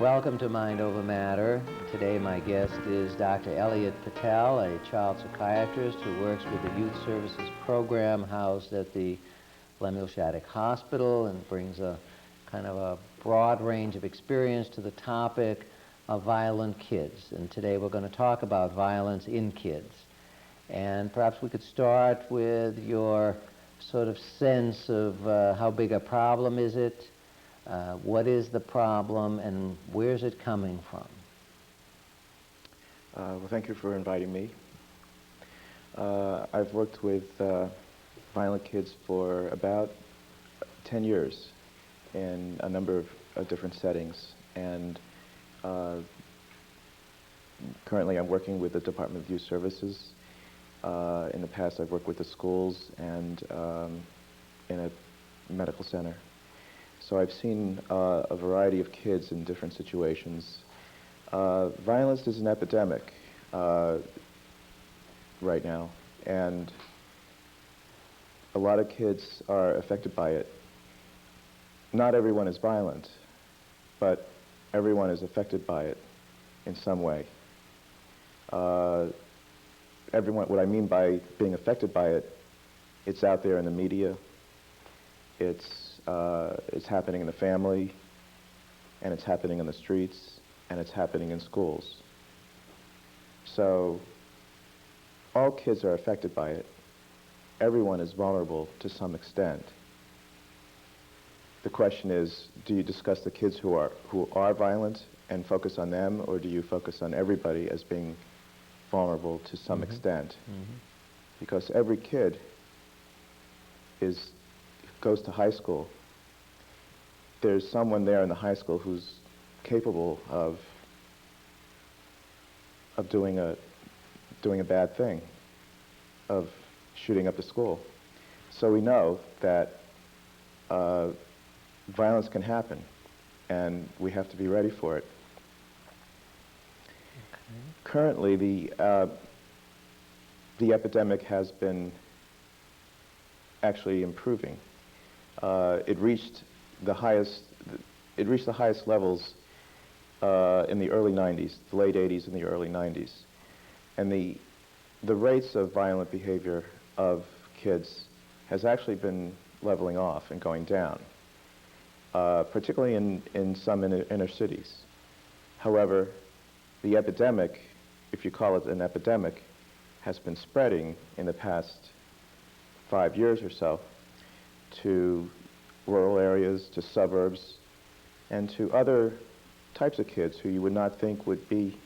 Welcome to Mind Over Matter. Today my guest is Dr. Elliot Pittel, a child psychiatrist who works with the Youth Services Program housed at the Lemuel Shattuck Hospital and brings a kind of a broad range of experience to the topic of violent kids. And today we're going to talk about violence in kids. And perhaps we could start with your sort of sense of how big a problem is it? What is the problem, and where's it coming from? Well, thank you for inviting me. I've worked with violent kids for about 10 years in a number of different settings, and currently I'm working with the Department of Youth Services. In the past I've worked with the schools and in a medical center. So I've seen a variety of kids in different situations. Violence is an epidemic right now, and a lot of kids are affected by it. Not everyone is violent, but everyone is affected by it in some way. What I mean by being affected by it, it's out there in the media, it's happening in the family, and it's happening in the streets, and it's happening in schools. So all kids are affected by it. Everyone is vulnerable to some extent. The question is, do you discuss the kids who are violent and focus on them, or do you focus on everybody as being vulnerable to some extent? Because every kid goes to high school. There's someone there in the high school who's capable of doing a bad thing, of shooting up the school. So we know that violence can happen, and we have to be ready for it. Okay. Currently, the epidemic has been actually improving. It reached the highest levels in the early 90s, the late 80s and the early 90s. And the rates of violent behavior of kids has actually been leveling off and going down, particularly in some inner cities. However, the epidemic, if you call it an epidemic, has been spreading in the past 5 years or so to rural areas, to suburbs, and to other types of kids who you would not think would be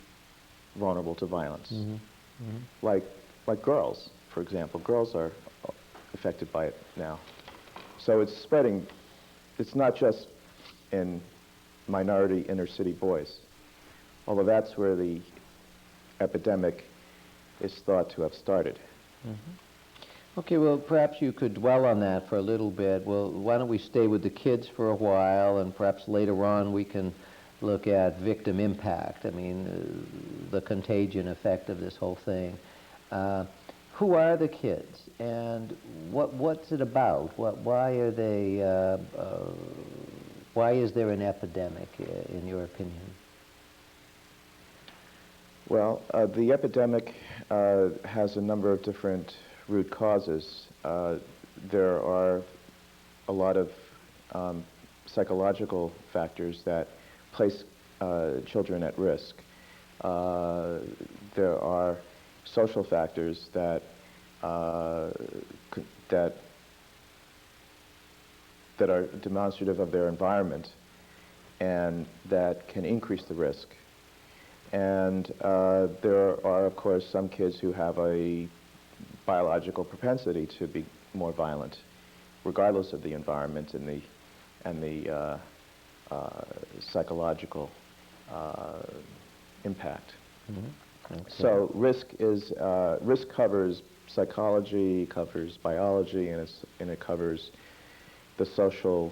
vulnerable to violence. Like girls, for example. Girls are affected by it now. So it's spreading. It's not just in minority inner city boys, although that's where the epidemic is thought to have started. Okay, well, perhaps you could dwell on that for a little bit. Well, why don't we stay with the kids for a while, and perhaps later on we can look at victim impact. I mean, the contagion effect of this whole thing. Who are the kids, and what's it about? Why are they? Why is there an epidemic, in your opinion? Well, the epidemic has a number of different root causes. There are a lot of psychological factors that place children at risk. There are social factors that are demonstrative of their environment and that can increase the risk. And there are, of course, some kids who have a biological propensity to be more violent, regardless of the environment and the psychological impact. Okay. So risk covers psychology, covers biology, and it covers the social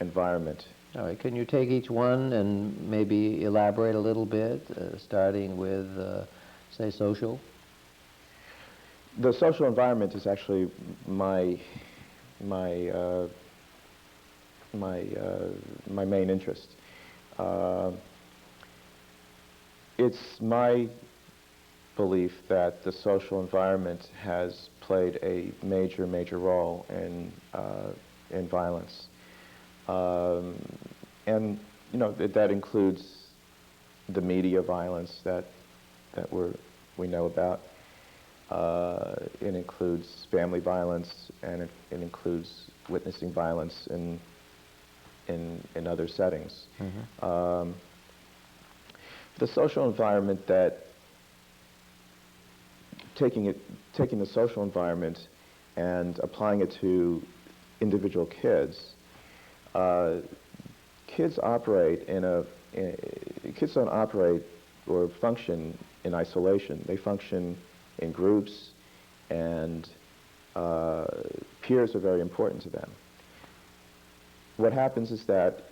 environment. All right. Can you take each one and maybe elaborate a little bit, starting with, say, social? The social environment is actually my main interest. It's my belief that the social environment has played a major, major role in violence. And, you know, that includes the media violence that we know about. It includes family violence, and it includes witnessing violence in other settings. Mm-hmm. The social environment that taking the social environment and applying it to individual kids. Kids don't operate or function in isolation. They function in groups, and peers are very important to them. What happens is that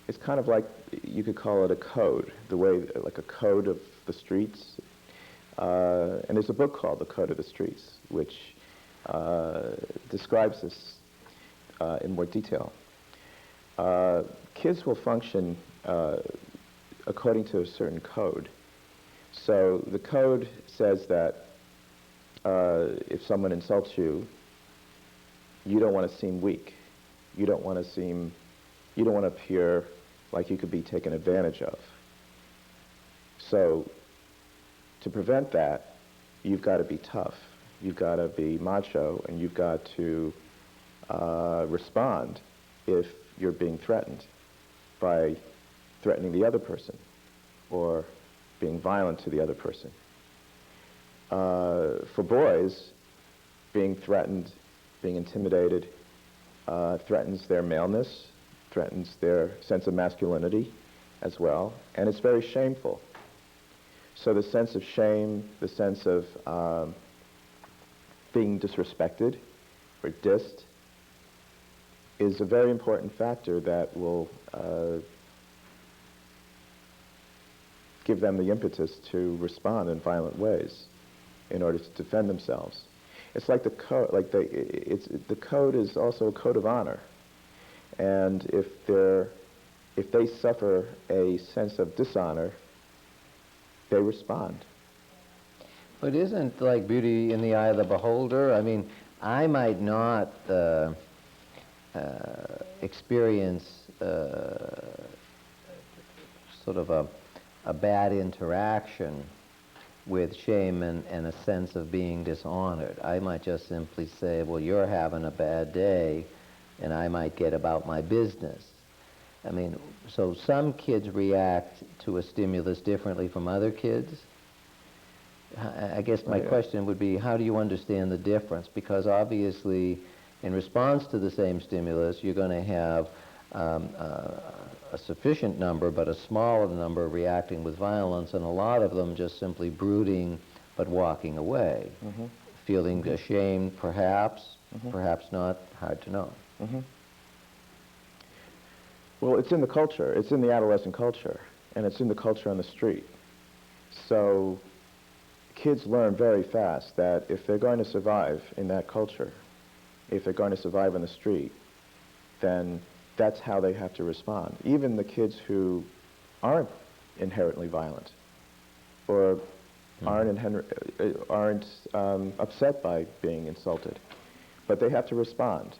it's kind of like, you could call it a code, like a code of the streets. And there's a book called The Code of the Streets, which describes this in more detail. Kids will function according to a certain code. So the code says that if someone insults you, you don't want to seem weak. You don't want to appear like you could be taken advantage of. So to prevent that, you've got to be tough. You've got to be macho, and you've got to respond if you're being threatened by threatening the other person or being violent to the other person. For boys, being threatened, being intimidated, threatens their maleness, threatens their sense of masculinity as well, and it's very shameful. So the sense of shame, the sense of being disrespected or dissed is a very important factor that will give them the impetus to respond in violent ways in order to defend themselves. It's like the code, the code is also a code of honor. And if they suffer a sense of dishonor, they respond. But isn't like beauty in the eye of the beholder? I mean, I might not experience sort of a bad interaction with shame and a sense of being dishonored. I might just simply say, well, you're having a bad day, and I might get about my business. I mean, so some kids react to a stimulus differently from other kids. I guess my question would be, how do you understand the difference? Because obviously, in response to the same stimulus, you're going to have a sufficient number, but a smaller number reacting with violence, and a lot of them just simply brooding but walking away, feeling ashamed, perhaps, perhaps not, hard to know. Well, it's in the culture. It's in the adolescent culture, and it's in the culture on the street. So kids learn very fast that if they're going to survive in that culture, if they're going to survive on the street, then that's how they have to respond. Even the kids who aren't inherently violent or aren't upset by being insulted, but they have to respond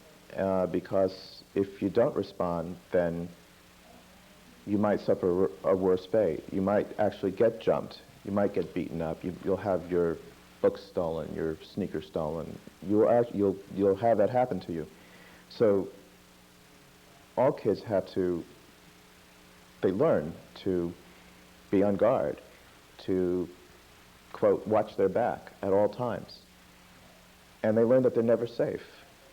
because if you don't respond, then you might suffer a worse fate. You might actually get jumped. You might get beaten up. You'll have your books stolen, your sneakers stolen. You'll have that happen to you. So all kids they learn to be on guard, to, quote, watch their back at all times. And they learn that they're never safe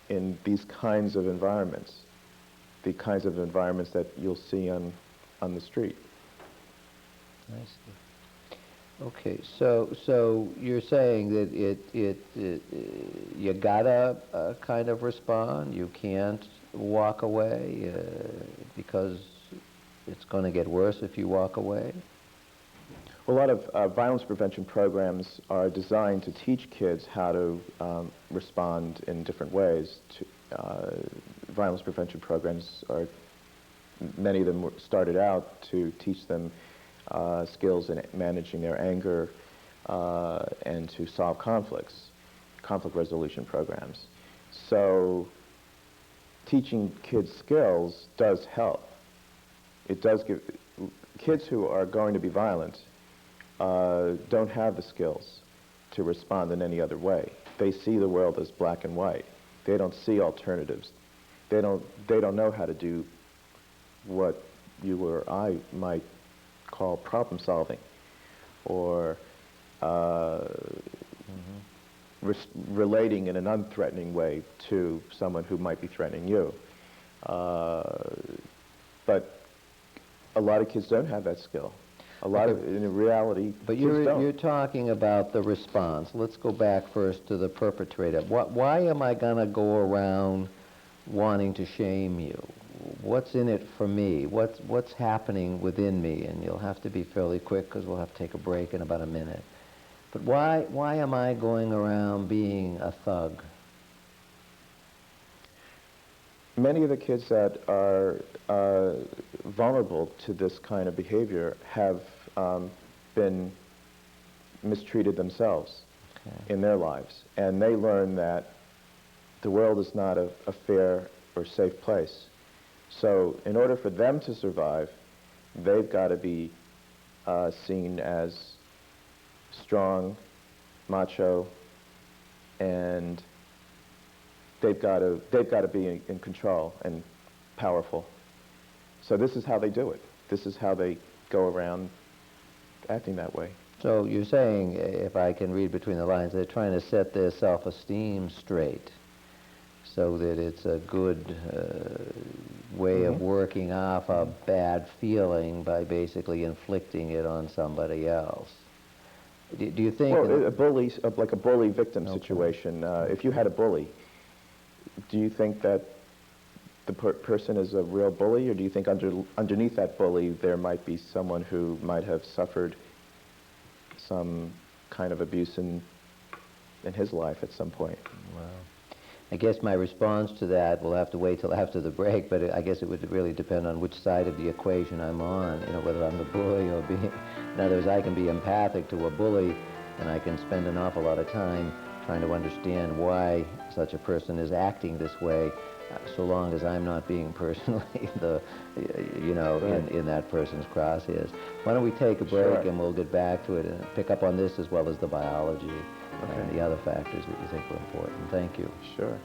in these kinds of environments, the kinds of environments that you'll see on the street. I see. Okay, so you're saying that you gotta kind of respond. You can't walk away because it's going to get worse if you walk away. A lot of violence prevention programs are designed to teach kids how to respond in different ways. Violence prevention programs many of them started out to teach them skills in managing their anger, and to solve conflicts, conflict resolution programs. So teaching kids skills does help. It does give kids who are going to be violent don't have the skills to respond in any other way. They see the world as black and white. They don't see alternatives. They don't know how to do what you or I might call problem solving, or relating in an unthreatening way to someone who might be threatening you. But a lot of kids don't have that skill. A lot of, in reality, but kids don't. you're talking about the response. Let's go back first to the perpetrator. Why am I going to go around wanting to shame you? What's in it for me? What's happening within me? And you'll have to be fairly quick because we'll have to take a break in about a minute. But why am I going around being a thug? Many of the kids that are vulnerable to this kind of behavior have been mistreated themselves in their lives. And they learn that the world is not a fair or safe place. So in order for them to survive, they've got to be seen as strong, macho, and they've got to be in control and powerful. So this is how they do it. This is how they go around acting that way. So you're saying, if I can read between the lines, they're trying to set their self-esteem straight so that it's a good way of working off a bad feeling by basically inflicting it on somebody else. Do you think... Well, like a bully victim situation. If you had a bully, do you think that the person is a real bully, or do you think underneath that bully there might be someone who might have suffered some kind of abuse in his life at some point? Wow. I guess my response to that will have to wait till after the break, but I guess it would really depend on which side of the equation I'm on, whether I'm the bully or being... In other words, I can be empathic to a bully, and I can spend an awful lot of time trying to understand why such a person is acting this way, so long as I'm not being personally in that person's crosshairs. Why don't we take a break and we'll get back to it and pick up on this as well as the biology and the other factors that you think are important. Thank you. Sure.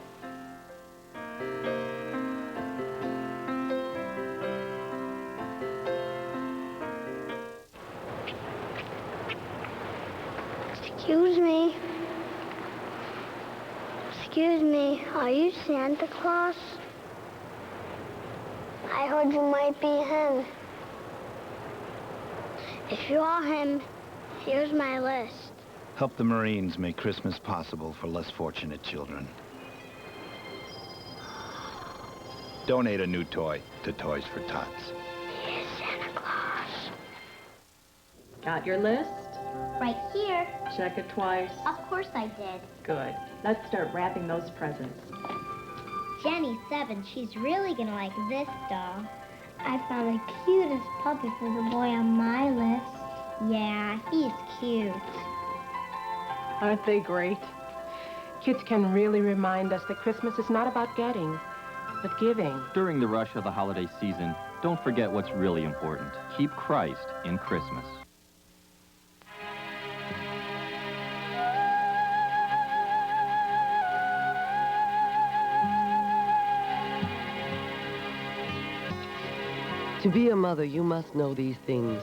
Excuse me. Excuse me, are you Santa Claus? I heard you might be him. If you are him, here's my list. Help the Marines make Christmas possible for less fortunate children. Donate a new toy to Toys for Tots. Here's Santa Claus. Got your list? Right here. Check it twice. Of course I did. Good. Let's start wrapping those presents. Jenny's 7. She's really gonna like this doll. I found the cutest puppy for the boy on my list. Yeah, he's cute. Aren't they great? Kids can really remind us that Christmas is not about getting, but giving. During the rush of the holiday season, don't forget what's really important. Keep Christ in Christmas. To be a mother, you must know these things.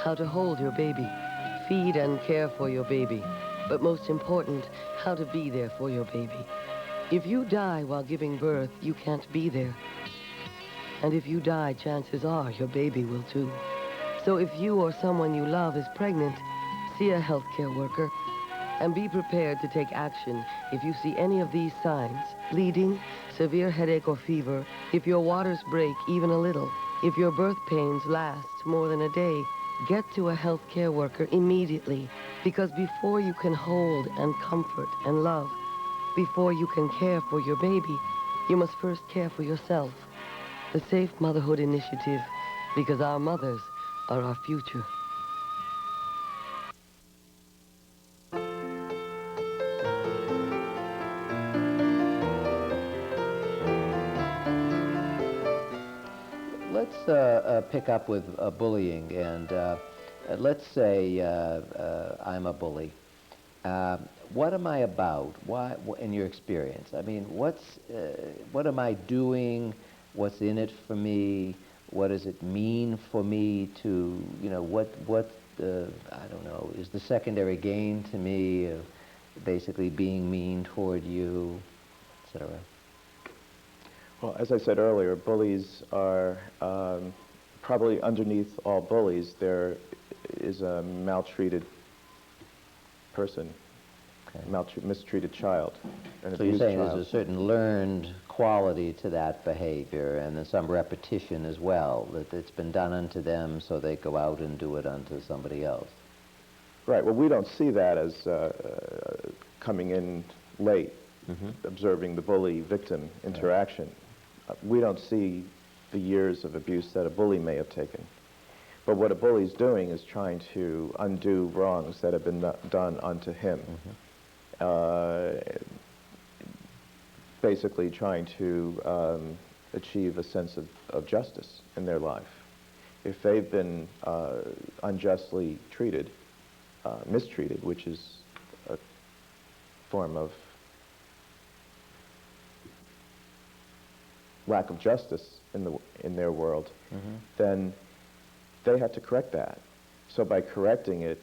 How to hold your baby, feed and care for your baby, but most important, how to be there for your baby. If you die while giving birth, you can't be there. And if you die, chances are your baby will too. So if you or someone you love is pregnant, see a healthcare worker and be prepared to take action if you see any of these signs: bleeding, severe headache or fever, if your waters break even a little, if your birth pains last more than a day, get to a healthcare worker immediately, because before you can hold and comfort and love, before you can care for your baby, you must first care for yourself. The Safe Motherhood Initiative, because our mothers are our future. pick up with bullying, and let's say I'm a bully. What am I about? Why, in your experience? I mean, what am I doing? What's in it for me? What does it mean for me to, what I don't know, is the secondary gain to me of basically being mean toward you, etc.? Well, as I said earlier, bullies are probably underneath all bullies. There is a maltreated person, mistreated child. So you're saying there's a certain learned quality to that behavior, and there's some repetition as well, that it's been done unto them, so they go out and do it unto somebody else. Right. Well, we don't see that as coming in late, observing the bully-victim interaction. We don't see the years of abuse that a bully may have taken. But what a bully's doing is trying to undo wrongs that have been done unto him. Basically trying to achieve a sense of justice in their life. If they've been unjustly treated, mistreated, which is a form of lack of justice in their world, then they have to correct that. So by correcting it,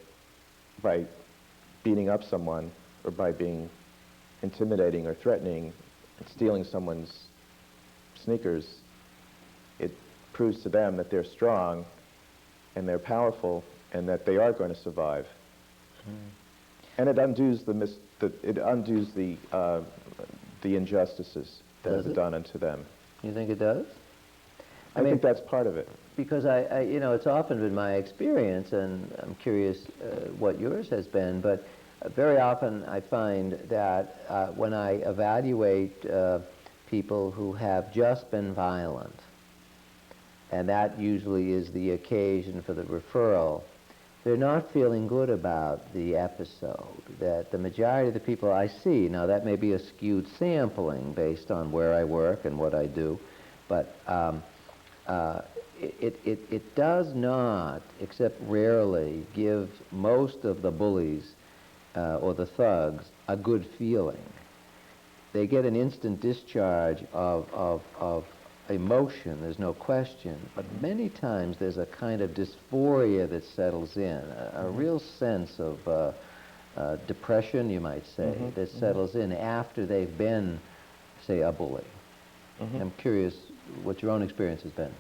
by beating up someone, or by being intimidating or threatening, stealing someone's sneakers, it proves to them that they're strong and they're powerful and that they are going to survive. And it undoes the injustices that have been done unto them. You think it does? I think that's part of it. Because it's often been my experience, and I'm curious what yours has been, but very often I find that when I evaluate people who have just been violent, and that usually is the occasion for the referral, they're not feeling good about the episode. That the majority of the people I see, now that may be a skewed sampling based on where I work and what I do, but it does not, except rarely, give most of the bullies or the thugs a good feeling. They get an instant discharge of emotion, there's no question, but many times there's a kind of dysphoria that settles in, a real sense of depression, you might say, that settles in after they've been, say, a bully. I'm curious what your own experience has been.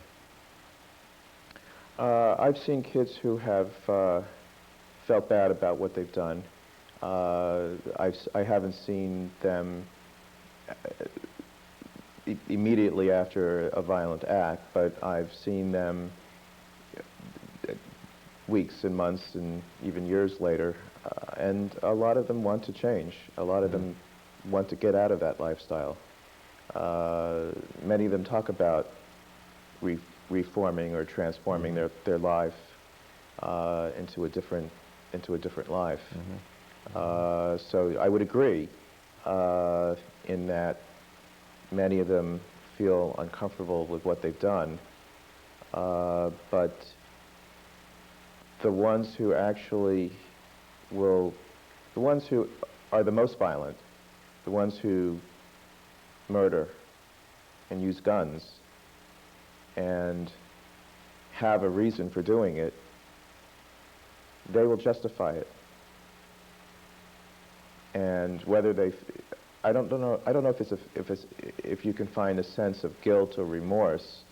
I've seen kids who have felt bad about what they've done. I haven't seen them immediately after a violent act, but I've seen them weeks and months and even years later, and a lot of them want to change. A lot of them want to get out of that lifestyle. Many of them talk about reforming or transforming their life into a different life. So I would agree in that many of them feel uncomfortable with what they've done, but the ones who are the most violent, the ones who murder and use guns and have a reason for doing it, they will justify it. And whether I don't know if you can find a sense of guilt or remorse.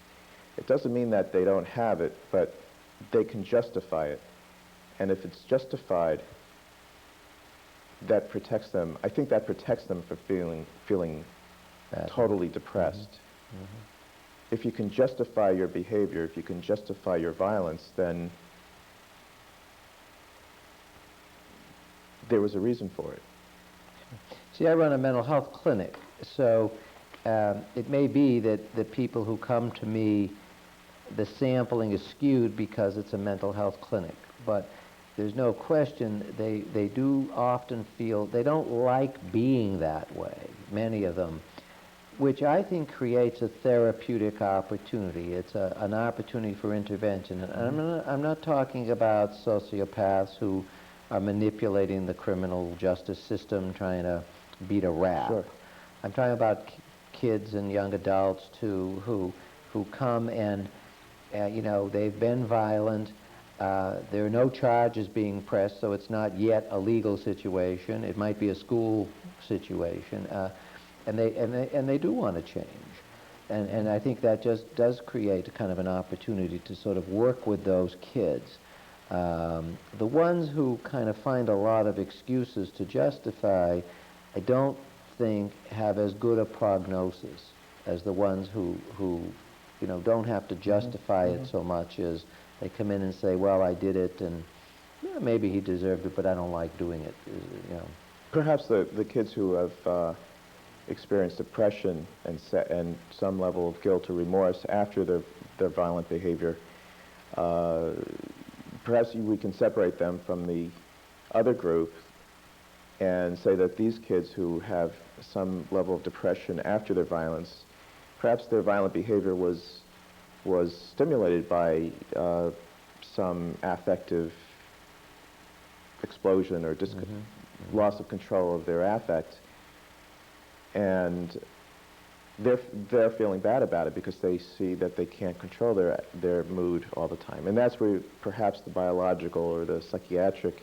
It doesn't mean that they don't have it, but they can justify it. And if it's justified, that protects them. I think that protects them from feeling totally depressed. If you can justify your behavior, if you can justify your violence, then there was a reason for it. See, I run a mental health clinic, so it may be that the people who come to me, the sampling is skewed because it's a mental health clinic, but there's no question they do often feel they don't like being that way, many of them. which I think creates a therapeutic opportunity. It's an opportunity for intervention. And I'm not talking about sociopaths who are manipulating the criminal justice system, trying to beat a rap. Sure. I'm talking about kids and young adults too who come and they've been violent. There are no charges being pressed, so it's not yet a legal situation. It might be a school situation, and they do want to change. And I think that just does create a kind of an opportunity to sort of work with those kids. The ones who kind of find a lot of excuses to justify, I don't think have as good a prognosis as the ones who don't have to justify it so much as they come in and say, well, I did it, and maybe he deserved it, but I don't like doing it. Perhaps the kids who have experienced depression and some level of guilt or remorse after their violent behavior, perhaps we can separate them from the other group and say that these kids who have some level of depression after their violence, perhaps their violent behavior was stimulated by some affective explosion or loss of control of their affect, and they're feeling bad about it because they see that they can't control their mood all the time, and that's where perhaps the biological or the psychiatric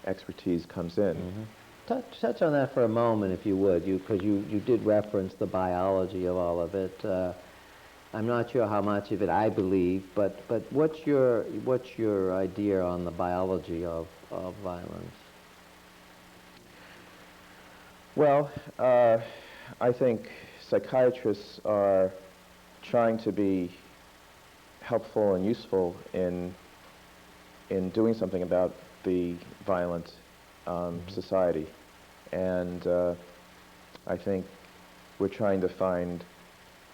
expertise comes in. Touch on that for a moment, if you would, because you did reference the biology of all of it. I'm not sure how much of it I believe, but what's your idea on the biology of violence? Well, I think psychiatrists are trying to be helpful and useful in doing something about the violent society, and I think we're trying to find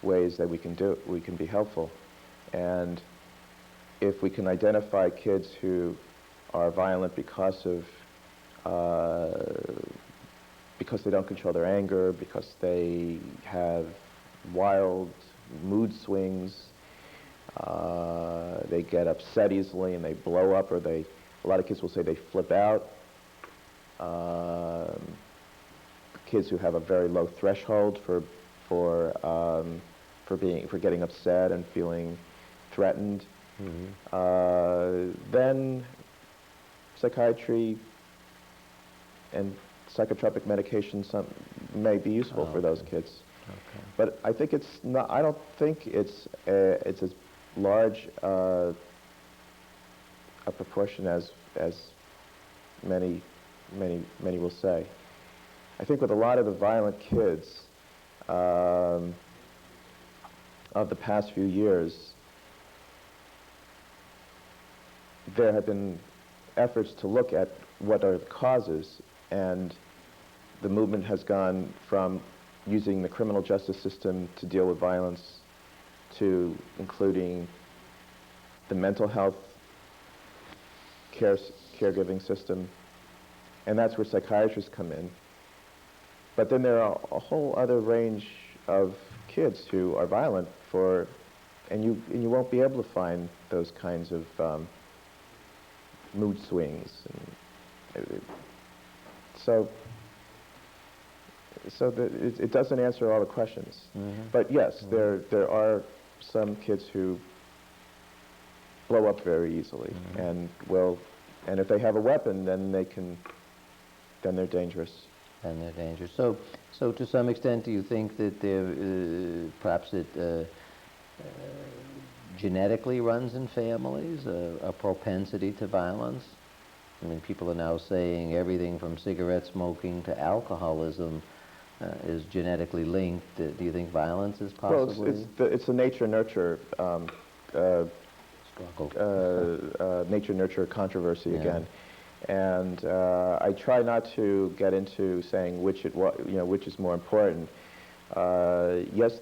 ways that we can be helpful, and if we can identify kids who are violent because they don't control their anger, because they have wild mood swings, they get upset easily and they blow up, or a lot of kids will say they flip out. Kids who have a very low threshold for getting upset and feeling threatened. Then psychiatry and psychotropic medication may be useful for those kids. Okay. But I think it's not. I don't think it's as large a proportion as many will say. I think with a lot of the violent kids of the past few years, there have been efforts to look at what are the causes, and the movement has gone from using the criminal justice system to deal with violence to including the mental health caregiving system, and that's where psychiatrists come in. But then there are a whole other range of kids who are violent and you won't be able to find those kinds of mood swings. And it doesn't answer all the questions. But yes, there are some kids who blow up very easily, and if they have a weapon, then they're dangerous. And they're dangerous. So to some extent, do you think that perhaps it genetically runs in families, a propensity to violence? I mean, people are now saying everything from cigarette smoking to alcoholism is genetically linked. Do you think violence is possibly? Well, it's a nature-nurture struggle. Nature-nurture controversy again. And I try not to get into saying which is more important. Yes,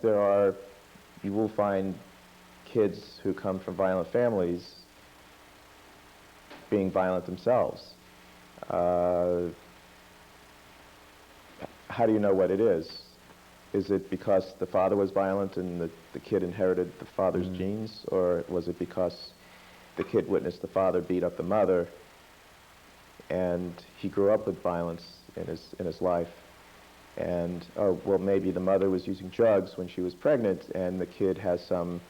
you will find kids who come from violent families being violent themselves. How do you know what it is? Is it because the father was violent and the kid inherited the father's genes, or was it because the kid witnessed the father beat up the mother and he grew up with violence in his life? And, oh, well, maybe the mother was using drugs when she was pregnant and the kid has some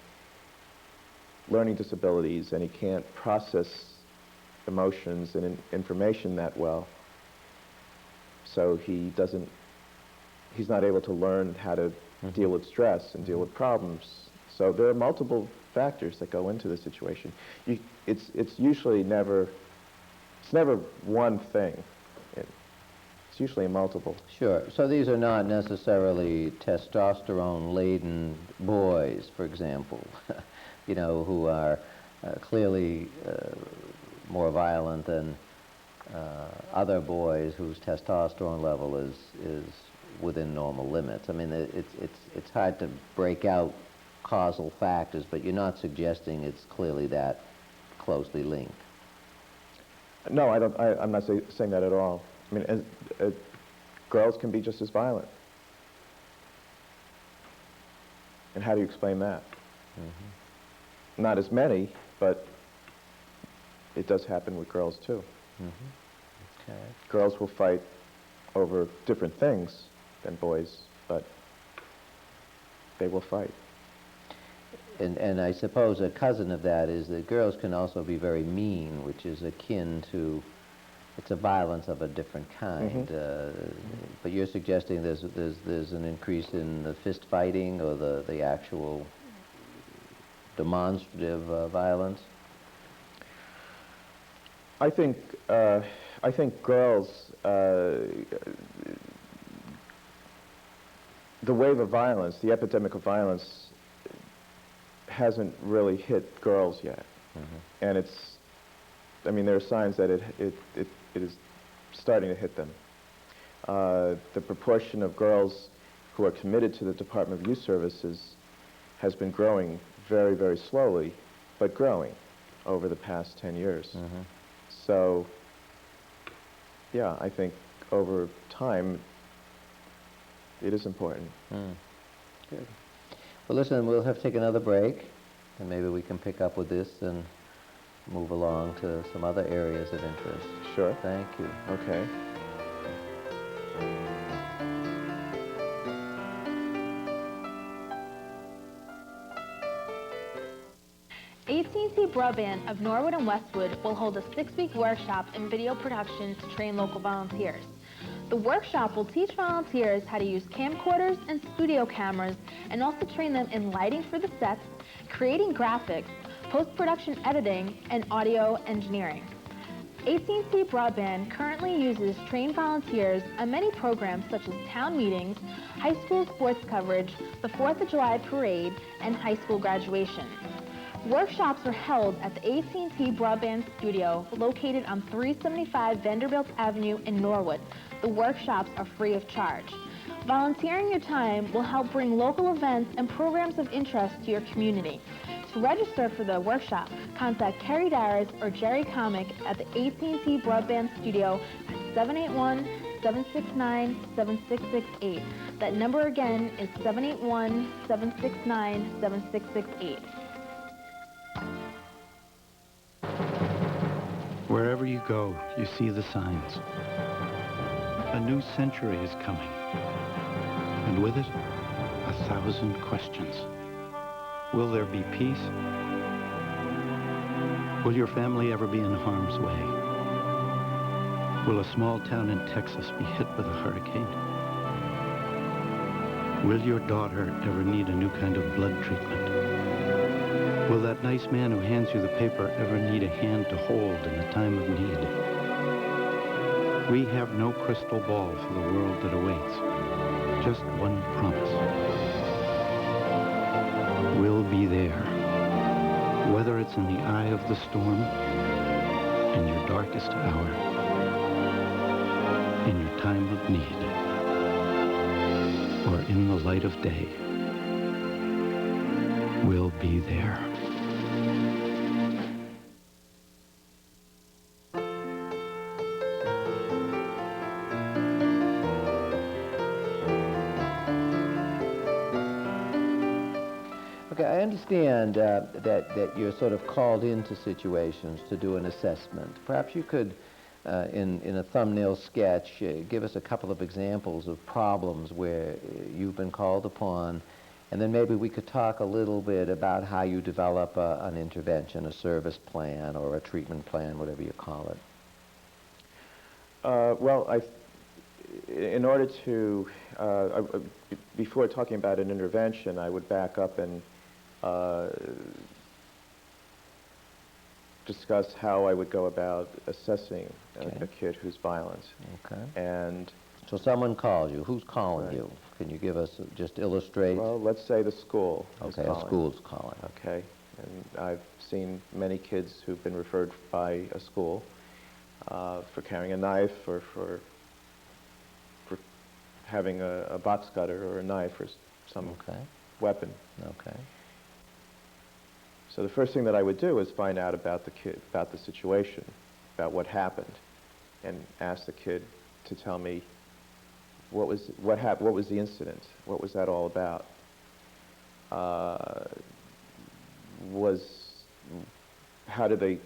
learning disabilities and he can't process emotions and information that well. So he's not able to learn how to deal with stress and deal with problems. So there are multiple factors that go into the situation. It's usually never one thing. It's usually multiple. Sure. So these are not necessarily testosterone-laden boys, for example, you know, who are clearly more violent than other boys whose testosterone level is within normal limits. I mean, it's hard to break out causal factors, but you're not suggesting it's clearly that closely linked. No, I'm not saying that at all. I mean, girls can be just as violent. And how do you explain that? Not as many, but it does happen with girls too. Okay. Girls will fight over different things than boys, but they will fight. And I suppose a cousin of that is that girls can also be very mean, which is akin to, it's a violence of a different kind. But you're suggesting there's an increase in the fist fighting or the actual demonstrative violence? I think girls, the wave of violence, the epidemic of violence, hasn't really hit girls yet, and I mean, there are signs that it is starting to hit them. The proportion of girls who are committed to the Department of Youth Services has been growing very, very slowly, but growing over the past 10 years. So, yeah, I think over time, it is important. Good. Well, listen, we'll have to take another break, and maybe we can pick up with this and move along to some other areas of interest. Sure. Thank you. Okay. AT&T Broadband of Norwood and Westwood will hold a 6-week workshop in video production to train local volunteers. The workshop will teach volunteers how to use camcorders and studio cameras and also train them in lighting for the sets, creating graphics, post-production editing, and audio engineering. AT&T Broadband currently uses trained volunteers on many programs such as town meetings, high school sports coverage, the 4th of July parade, and high school graduation. Workshops are held at the AT&T Broadband Studio located on 375 Vanderbilt Avenue in Norwood. The workshops are free of charge. Volunteering your time will help bring local events and programs of interest to your community. To register for the workshop, contact Kerry Darris or Jerry Comic at the AT&T Broadband Studio at 781-769-7668. That number again is 781-769-7668. Wherever you go, you see the signs. A new century is coming, and with it, 1,000 questions. Will there be peace? Will your family ever be in harm's way? Will a small town in Texas be hit with a hurricane? Will your daughter ever need a new kind of blood treatment? Will that nice man who hands you the paper ever need a hand to hold in a time of need? We have no crystal ball for the world that awaits, just one promise. We'll be there, whether it's in the eye of the storm, in your darkest hour, in your time of need, or in the light of day. We'll be there. Okay, I understand that you're sort of called into situations to do an assessment. Perhaps you could, in a thumbnail sketch, give us a couple of examples of problems where you've been called upon, and then maybe we could talk a little bit about how you develop an intervention, a service plan, or a treatment plan, whatever you call it. Well, in order to, before talking about an intervention, I would back up and discuss how I would go about assessing a kid who's violent. Okay. And so someone calls you. Who's calling right. you? Can you give us, just illustrate? Well, let's say the school is Okay, calling. a school's calling. Okay. And I've seen many kids who've been referred by a school for carrying a knife or for having a box cutter or a knife or some weapon. Okay. So the first thing that I would do is find out about the kid, about the situation, about what happened, and ask the kid to tell me what was the incident, what was that all about. How did they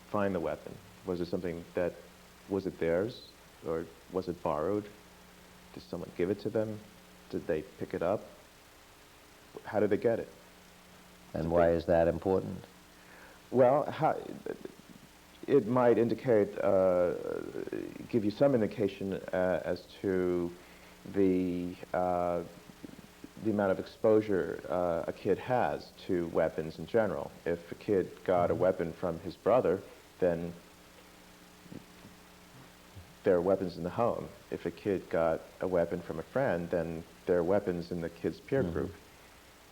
find the weapon? Was it something that, was it theirs, or was it borrowed? Did someone give it to them? Did they pick it up? How did they get it? And why is that important? Well, it might indicate, give you some indication as to the amount of exposure a kid has to weapons in general. If a kid got a weapon from his brother, then there are weapons in the home. If a kid got a weapon from a friend, then there are weapons in the kid's peer group.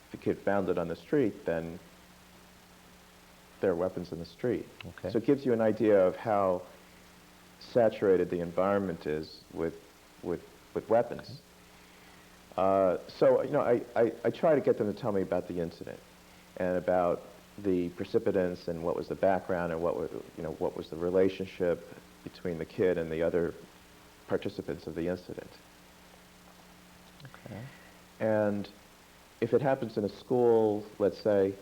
If a kid found it on the street, then there are weapons in the street. Okay. So it gives you an idea of how saturated the environment is with weapons. So, you know, I try to get them to tell me about the incident and about the precipitants and what was the background and what was the relationship between the kid and the other participants of the incident. Okay. And if it happens in a school, let's say,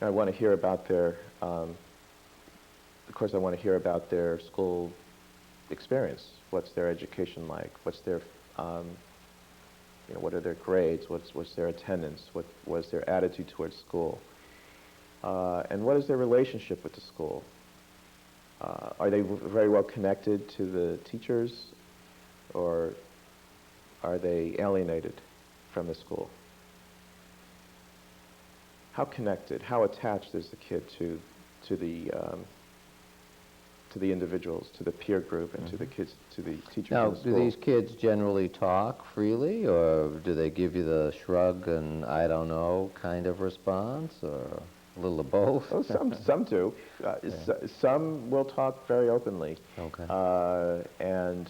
I want to hear about their, of course I want to hear about their school experience. What's their education like? What's their, what are their grades? What's their attendance? What was their attitude towards school? And what is their relationship with the school? Are they very well connected to the teachers, or are they alienated from the school? How connected, how attached is the kid to the individuals, to the peer group, and to the kids, to the teachers Now, in the school? do these kids generally talk freely, or do they give you the shrug and I don't know kind of response, or a little of both? Oh, some do. Some will talk very openly. Okay. And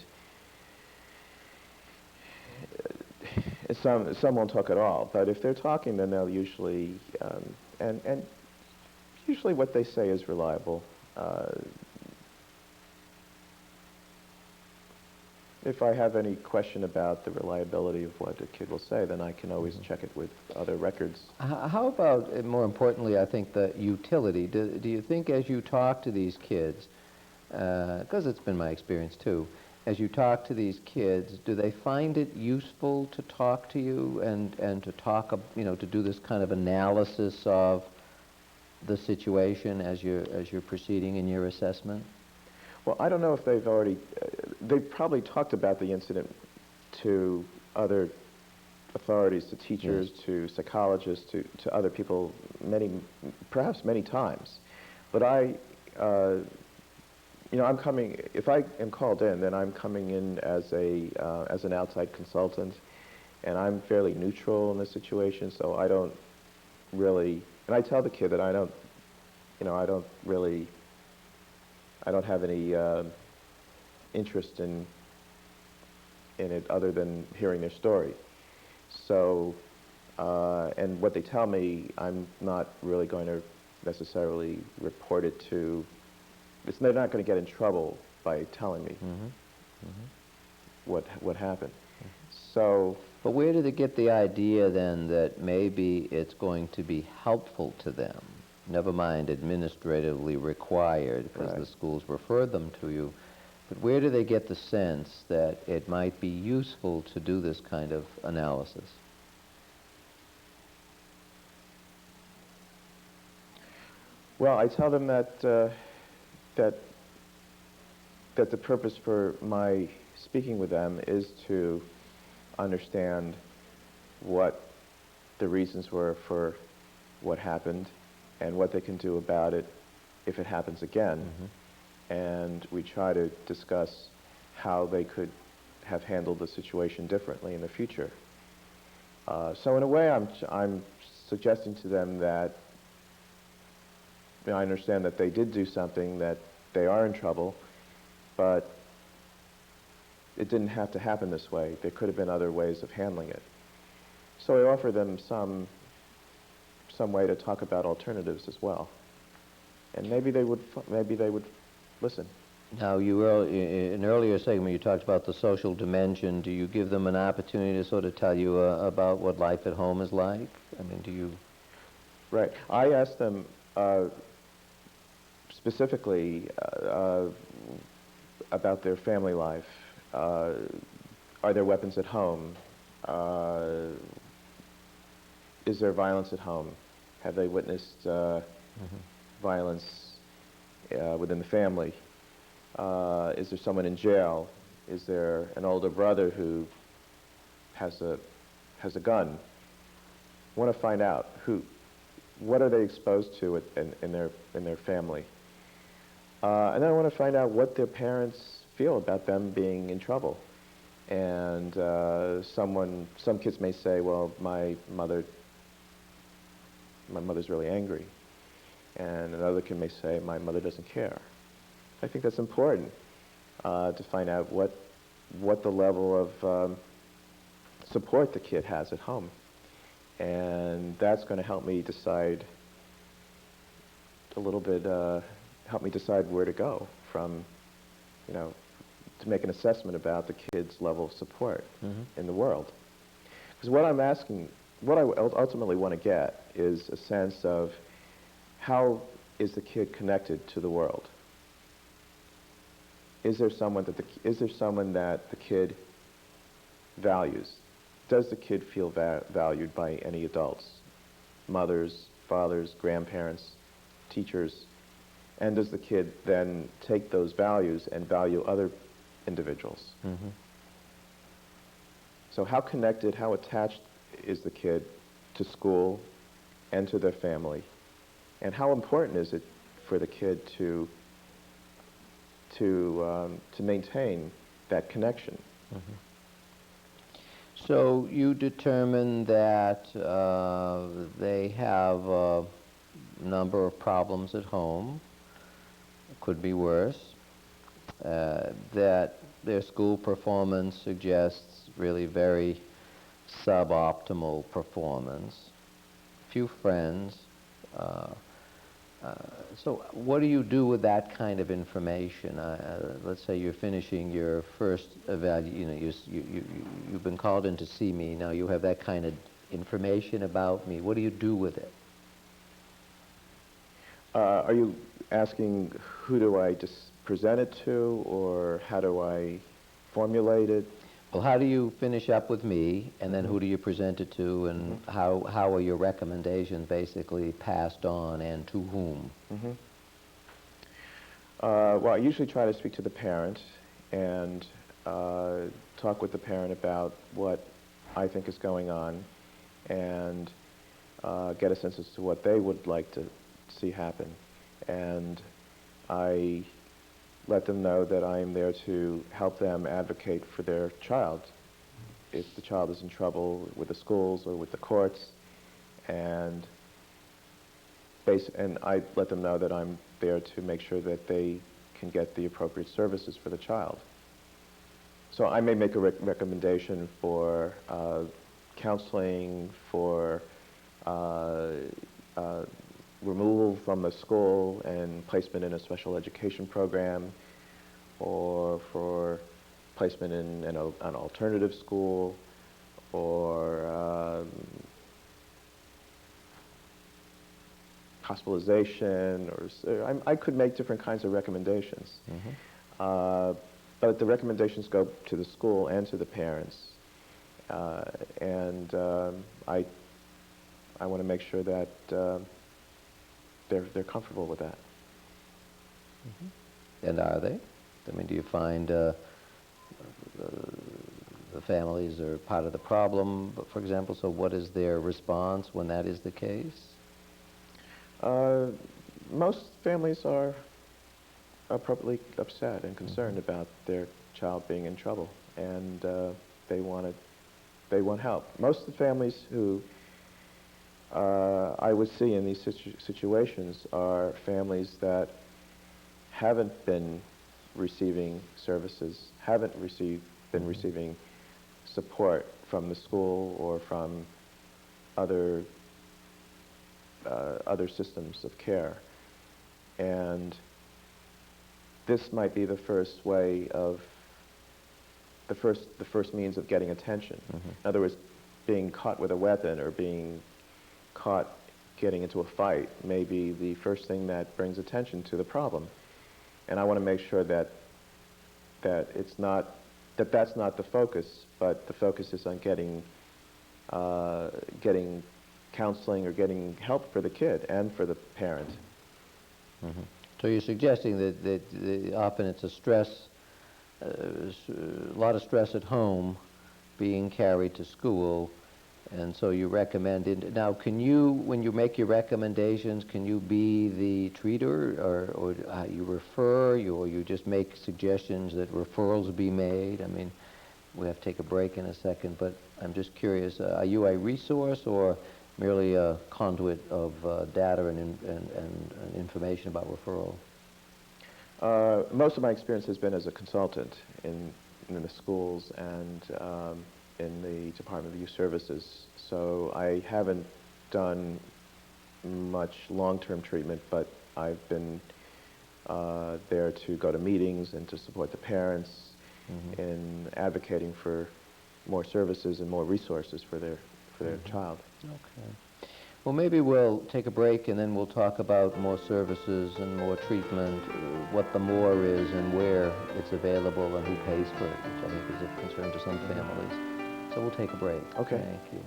some won't talk at all. But if they're talking, then they'll usually, and usually what they say is reliable. If I have any question about the reliability of what a kid will say, then I can always check it with other records. How about, more importantly, I think, the utility? Do you think as you talk to these kids, because it's been my experience too, as you talk to these kids, do they find it useful to talk to you and to talk, to do this kind of analysis of the situation as you're proceeding in your assessment? Well, I don't know if they've already, they've probably talked about the incident to other authorities, to teachers, yes, to psychologists, to other people perhaps many times. But I'm coming, if I am called in, then I'm coming in as an outside consultant, and I'm fairly neutral in this situation, so I don't really, and I tell the kid that I don't have any interest in it other than hearing their story. So, and what they tell me, I'm not really going to necessarily report it to, they're not going to get in trouble by telling me what happened. So, But where did they get the idea then that maybe it's going to be helpful to them? Never mind administratively required, because Right. the schools refer them to you. But where do they get the sense that it might be useful to do this kind of analysis? well, I tell them that that the purpose for my speaking with them is to understand what the reasons were for what happened and what they can do about it if it happens again. And we try to discuss how they could have handled the situation differently in the future. So in a way, I'm suggesting to them that I understand that they did do something, that they are in trouble, but it didn't have to happen this way. There could have been other ways of handling it. So I offer them some way to talk about alternatives as well, and maybe they would listen. Now, in an earlier segment, you talked about the social dimension. Do you give them an opportunity to sort of tell you about what life at home is like? I mean, do you... Right. I asked them specifically about their family life. Are there weapons at home? Is there violence at home? Have they witnessed violence within the family? Is there someone in jail? Is there an older brother who has a gun? I want to find out what are they exposed to in their family, and then I want to find out what their parents feel about them being in trouble. And some kids may say, well, my mother's really angry, and another kid may say, my mother doesn't care. I think that's important to find out what the level of support the kid has at home, and that's going to help me decide a little bit. Help me decide where to go from, to make an assessment about the kid's level of support in the world. Because what I ultimately want to get is a sense of how is the kid connected to the world. Is there someone that the kid values? Does the kid feel valued by any adults? Mothers, fathers, grandparents, teachers? And does the kid then take those values and value other individuals? So how connected, how attached is the kid to school and to their family? And how important is it for the kid to maintain that connection? So you determine that they have a number of problems at home, could be worse, that their school performance suggests really very suboptimal performance, few friends. So what do you do with that kind of information? Let's say you're finishing your first you've been called in to see me. Now you have that kind of information about me. What do you do with it? Are you asking who do I just present it to, or how do I formulate it? Well, how do you finish up with me, and then who do you present it to, and how are your recommendations basically passed on, and to whom? Well, I usually try to speak to the parent and talk with the parent about what I think is going on, and get a sense as to what they would like to see happen. And I let them know that I am there to help them advocate for their child if the child is in trouble with the schools or with the courts, and I let them know that I'm there to make sure that they can get the appropriate services for the child. So I may make a recommendation for counseling, for removal from the school and placement in a special education program, or for placement in an alternative school, or hospitalization, or I could make different kinds of recommendations. But the recommendations go to the school and to the parents, and I want to make sure that they're comfortable with that. And are they? I mean, do you find the families are part of the problem, for example? So what is their response when that is the case? Most families are appropriately upset and concerned about their child being in trouble, and they want help. Most of the families who I would see in these situations are families that haven't been receiving services, haven't been receiving support from the school or from other systems of care. And this might be the first way of, the first means of getting attention. In other words, being caught with a weapon or being caught getting into a fight may be the first thing that brings attention to the problem. And I want to make sure that that's not the focus, but the focus is on getting counseling or getting help for the kid and for the parent. So you're suggesting that often it's a stress, a lot of stress at home being carried to school, and so you recommend it. Now, can you, when you make your recommendations, can you be the treater, or you refer, or you just make suggestions that referrals be made? I mean, we have to take a break in a second, but I'm just curious, are you a resource or merely a conduit of data and information about referral? Most of my experience has been as a consultant in the schools and in the Department of Youth Services. So I haven't done much long-term treatment, but I've been there to go to meetings and to support the parents in advocating for more services and more resources for their child. Okay. Well, maybe we'll take a break and then we'll talk about more services and more treatment, what the more is and where it's available and who pays for it, which I think is of concern to some families. So we'll take a break. Okay. Thank you.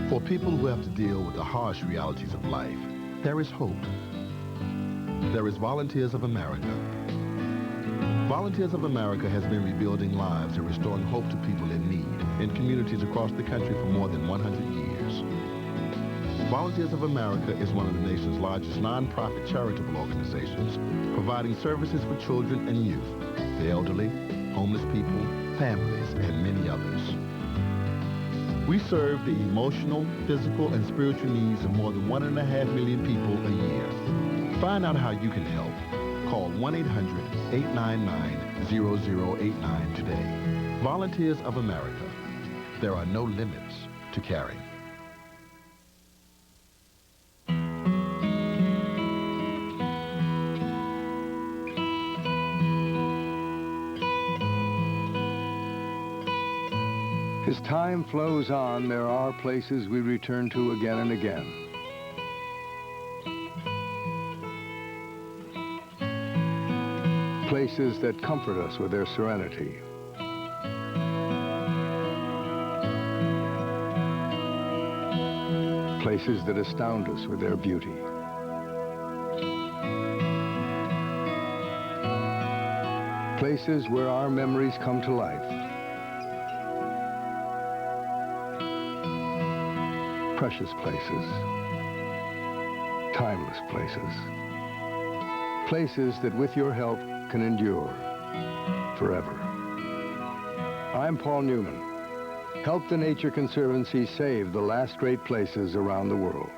For people who have to deal with the harsh realities of life, there is hope. There is Volunteers of America. Volunteers of America has been rebuilding lives and restoring hope to people in need in communities across the country for more than 100 years. Volunteers of America is one of the nation's largest nonprofit charitable organizations, providing services for children and youth, the elderly, homeless people, families, and many others. We serve the emotional, physical, and spiritual needs of more than 1.5 million people a year. Find out how you can help. Call 1-800-899-0089 today. Volunteers of America. There are no limits to caring. As time flows on, there are places we return to again and again. Places that comfort us with their serenity. Places that astound us with their beauty. Places where our memories come to life. Precious places, timeless places, places that with your help can endure forever. I'm Paul Newman. Help the Nature Conservancy save the last great places around the world.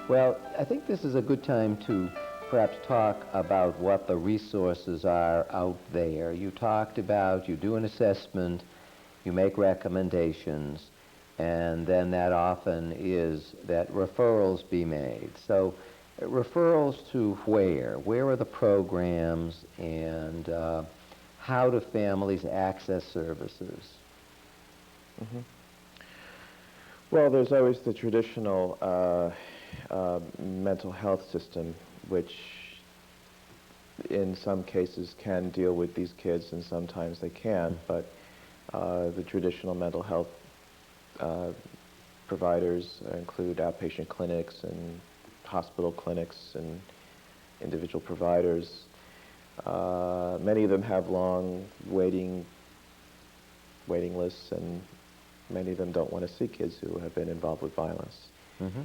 Well, I think this is a good time to perhaps talk about what the resources are out there. You talked about you do an assessment, you make recommendations, and then that often is that referrals be made. So referrals to where? Where are the programs, and how do families access services? Mm-hmm. Well, there's always the traditional mental health system, which in some cases can deal with these kids and sometimes they can't, but the traditional mental health providers include outpatient clinics and hospital clinics and individual providers. Many of them have long waiting lists, and many of them don't want to see kids who have been involved with violence. Mm-hmm.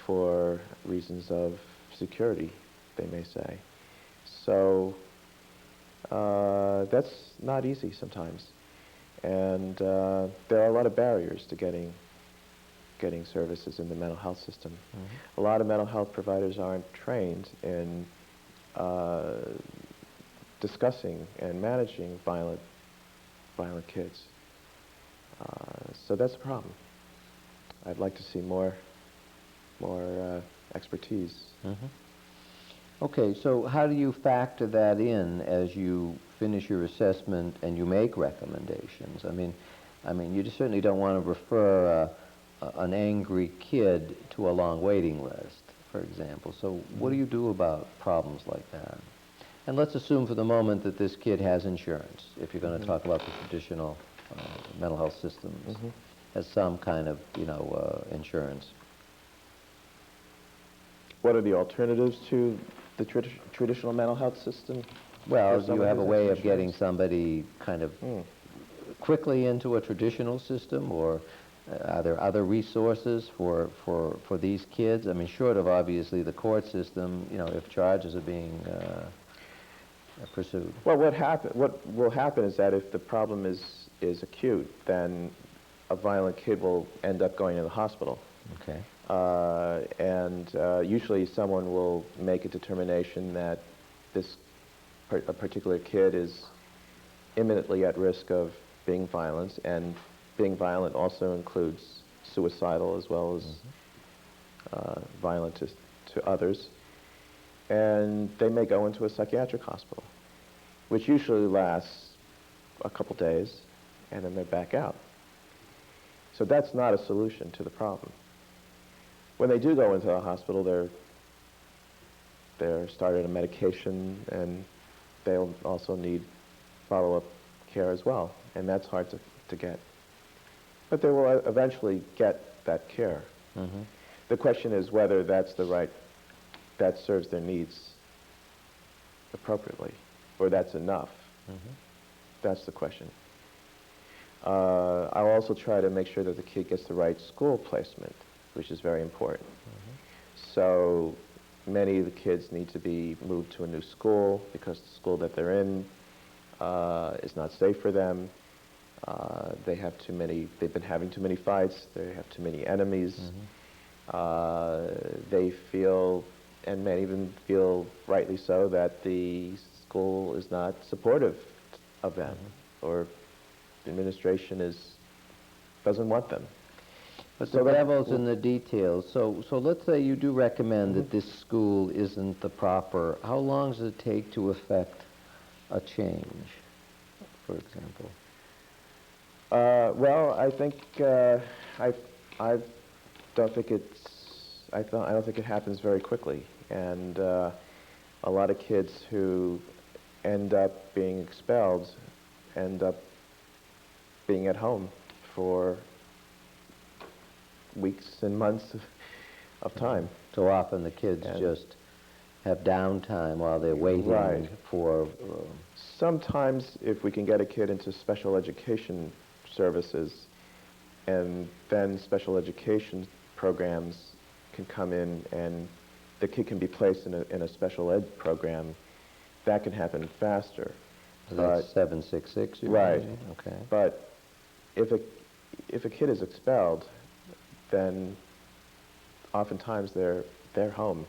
For reasons of security, they may say. So that's not easy sometimes. And there are a lot of barriers to getting services in the mental health system. Mm-hmm. A lot of mental health providers aren't trained in discussing and managing violent kids. So that's a problem. I'd like to see more expertise. Mm-hmm. Okay, so how do you factor that in as you finish your assessment and you make recommendations? I mean, you just certainly don't want to refer an angry kid to a long waiting list, for example. So what do you do about problems like that? And let's assume for the moment that this kid has insurance, if you're going to talk about the traditional mental health systems, has some kind of, insurance. What are the alternatives to the traditional mental health system? Well, do you have a way of getting somebody kind of quickly into a traditional system, or are there other resources for these kids? I mean, short of obviously the court system, if charges are being pursued. Well, what will happen is that if the problem is acute, then a violent kid will end up going to the hospital. Okay. And usually someone will make a determination that a particular kid is imminently at risk of being violent, and being violent also includes suicidal as well as violent to others. And they may go into a psychiatric hospital, which usually lasts a couple days, and then they're back out. So that's not a solution to the problem. When they do go into a hospital, they're started on medication, and they'll also need follow-up care as well, and that's hard to get. But they will eventually get that care. Mm-hmm. The question is whether that serves their needs appropriately, or that's enough. Mm-hmm. That's the question. I'll also try to make sure that the kid gets the right school placement, which is very important. Mm-hmm. So many of the kids need to be moved to a new school because the school that they're in is not safe for them. They've been having too many fights, they have too many enemies. Mm-hmm. They feel, and many of them feel rightly so, that the school is not supportive of them, or the administration doesn't want them. But the devil's in the details. So let's say you do recommend that this school isn't the proper. How long does it take to effect a change, for example? Well, I think I don't think it happens very quickly, and a lot of kids who end up being expelled end up being at home for weeks and months of time. So often the kids just have downtime while they're waiting for... Sometimes if we can get a kid into special education services, and then special education programs can come in and the kid can be placed in a special ed program, that can happen faster. So that's 766, you right. Mean? Okay. But if a kid is expelled, then oftentimes they're home,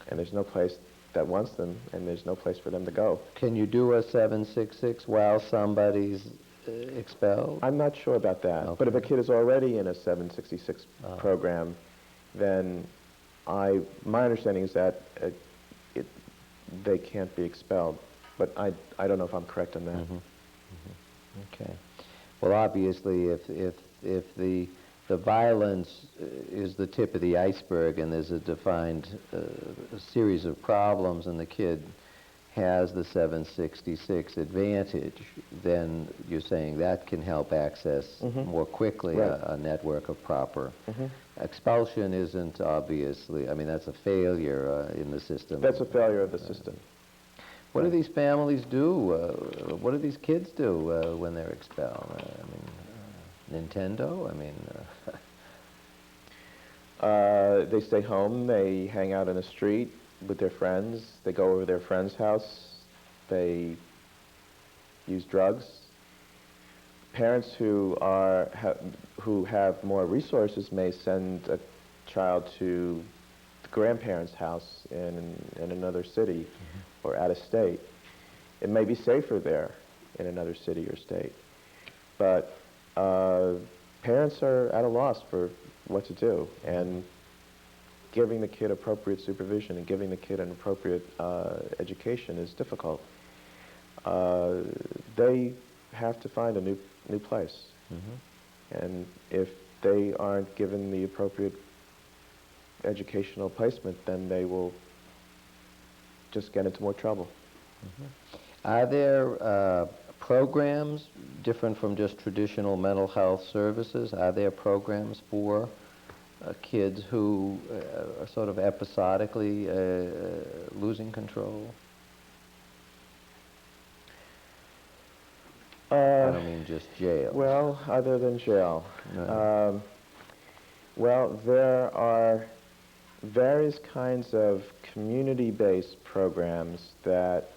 and there's no place that wants them, and there's no place for them to go. Can you do a 766 while somebody's expelled? I'm not sure about that. Okay. But if a kid is already in a 766 program, then my understanding is that they can't be expelled. But I don't know if I'm correct on that. Mm-hmm. Mm-hmm. Okay. Well, obviously, if the violence is the tip of the iceberg and there's a defined a series of problems and the kid has the 766 advantage, then you're saying that can help access more quickly a network of proper. Expulsion isn't obviously, I mean, that's a failure in the system. That's a failure of the system. What do these families do? What do these kids do when they're expelled? I mean, Nintendo? I mean... They stay home, they hang out in the street with their friends, they go over to their friend's house, they use drugs. Parents who have more resources may send a child to the grandparents' house in another city or out of state. It may be safer there in another city or state. But parents are at a loss for what to do, and giving the kid appropriate supervision and giving the kid an appropriate education is difficult. They have to find a new place. And if they aren't given the appropriate educational placement, then they will just get into more trouble. Are there programs different from just traditional mental health services? Are there programs for kids who are sort of episodically losing control? I don't mean just jail. Well, other than jail. No. Well, there are various kinds of community-based programs that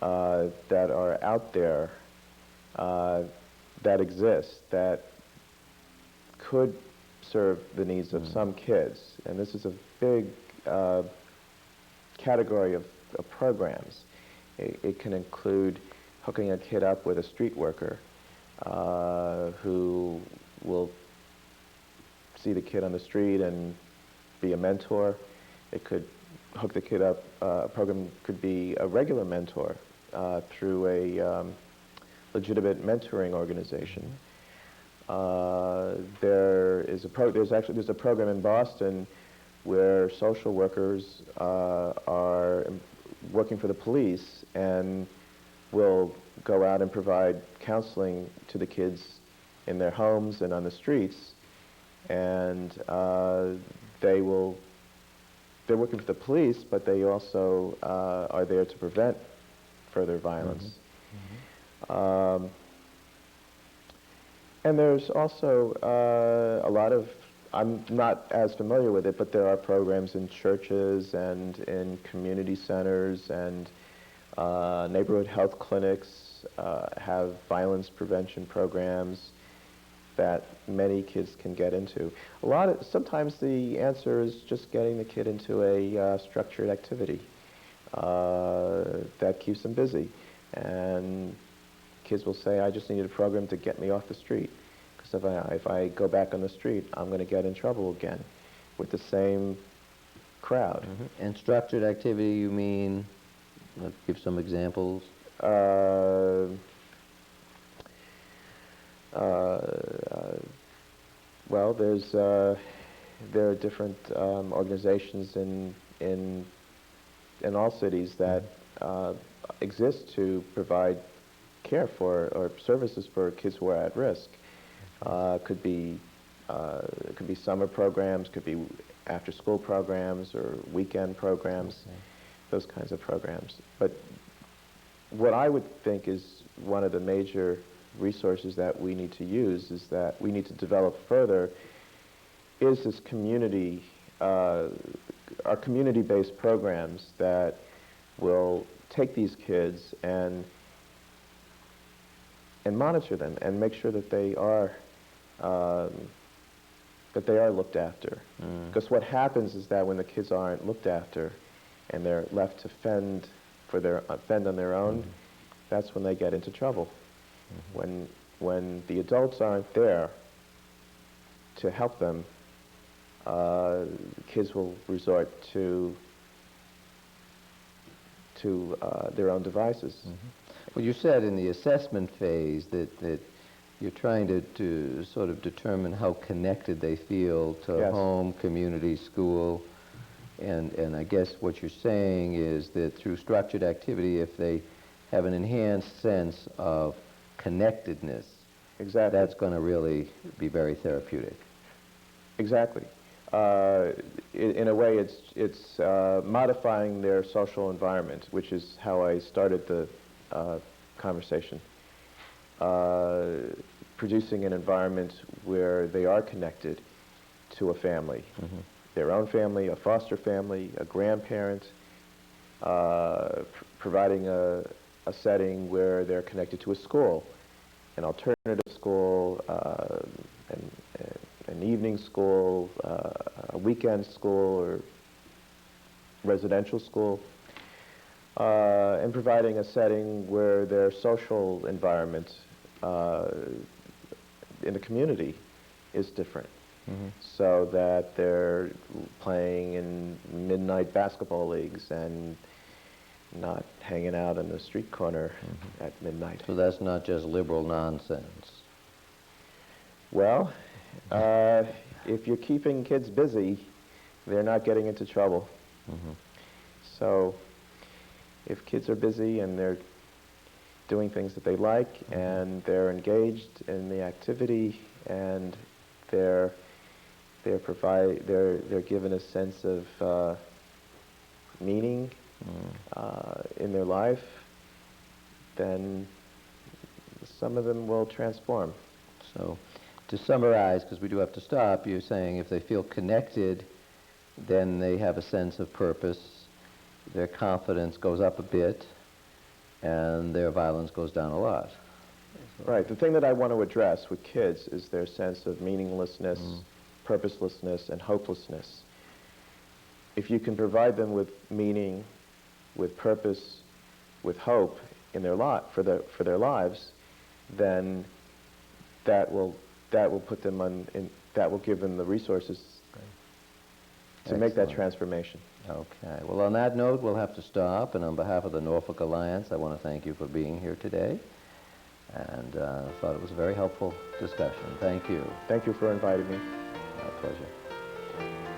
are out there that exist that could serve the needs of some kids. And this is a big category of programs. It can include hooking a kid up with a street worker who will see the kid on the street and be a mentor. It could hook the kid up. A program could be a regular mentor through a legitimate mentoring organization. There's a program in Boston where social workers are working for the police and will go out and provide counseling to the kids in their homes and on the streets, and they're working for the police, but they also are there to prevent further violence. And there's also a lot of, I'm not as familiar with it, but there are programs in churches and in community centers, and neighborhood health clinics have violence prevention programs that many kids can get into. Sometimes the answer is just getting the kid into a structured activity that keeps them busy. And kids will say, I just needed a program to get me off the street, because if I go back on the street, I'm going to get in trouble again with the same crowd. And structured activity, you mean? Give some examples. Well, there are different organizations in all cities that exist to provide care for or services for kids who are at risk. It could be summer programs, could be after-school programs or weekend programs, those kinds of programs. But what I would think is one of the major resources that we need to use, is that we need to develop further, is this community, our community-based programs that will take these kids and monitor them and make sure that they are that they are looked after. Because what happens is that when the kids aren't looked after and they're left to fend on their own, that's when they get into trouble. When the adults aren't there to help them, kids will resort to their own devices. Well, you said in the assessment phase that you're trying to sort of determine how connected they feel to Yes. home, community, school, and I guess what you're saying is that through structured activity, if they have an enhanced sense of connectedness, Exactly. that's going to really be very therapeutic. Exactly. In a way, it's modifying their social environment, which is how I started the conversation. Producing an environment where they are connected to a family, their own family, a foster family, a grandparent, providing a setting where they're connected to a school, an alternative school, an evening school, a weekend school, or residential school, and providing a setting where their social environment in the community is different, so that they're playing in midnight basketball leagues and not hanging out on the street corner at midnight. So that's not just liberal nonsense. Well, if you're keeping kids busy, they're not getting into trouble. So if kids are busy and they're doing things that they like and they're engaged in the activity and they're given a sense of meaning in their life, then some of them will transform. So to summarize, because we do have to stop, you're saying if they feel connected, then they have a sense of purpose, their confidence goes up a bit, and their violence goes down a lot. Right. The thing that I want to address with kids is their sense of meaninglessness, purposelessness, and hopelessness. If you can provide them with meaning, with purpose, with hope in their for their lives, then that will put them that will give them the resources to make that transformation. Okay. Well, on that note, we'll have to stop, and on behalf of the Norfolk Alliance, I want to thank you for being here today, and thought it was a very helpful discussion. Thank you. Thank you for inviting me. My pleasure.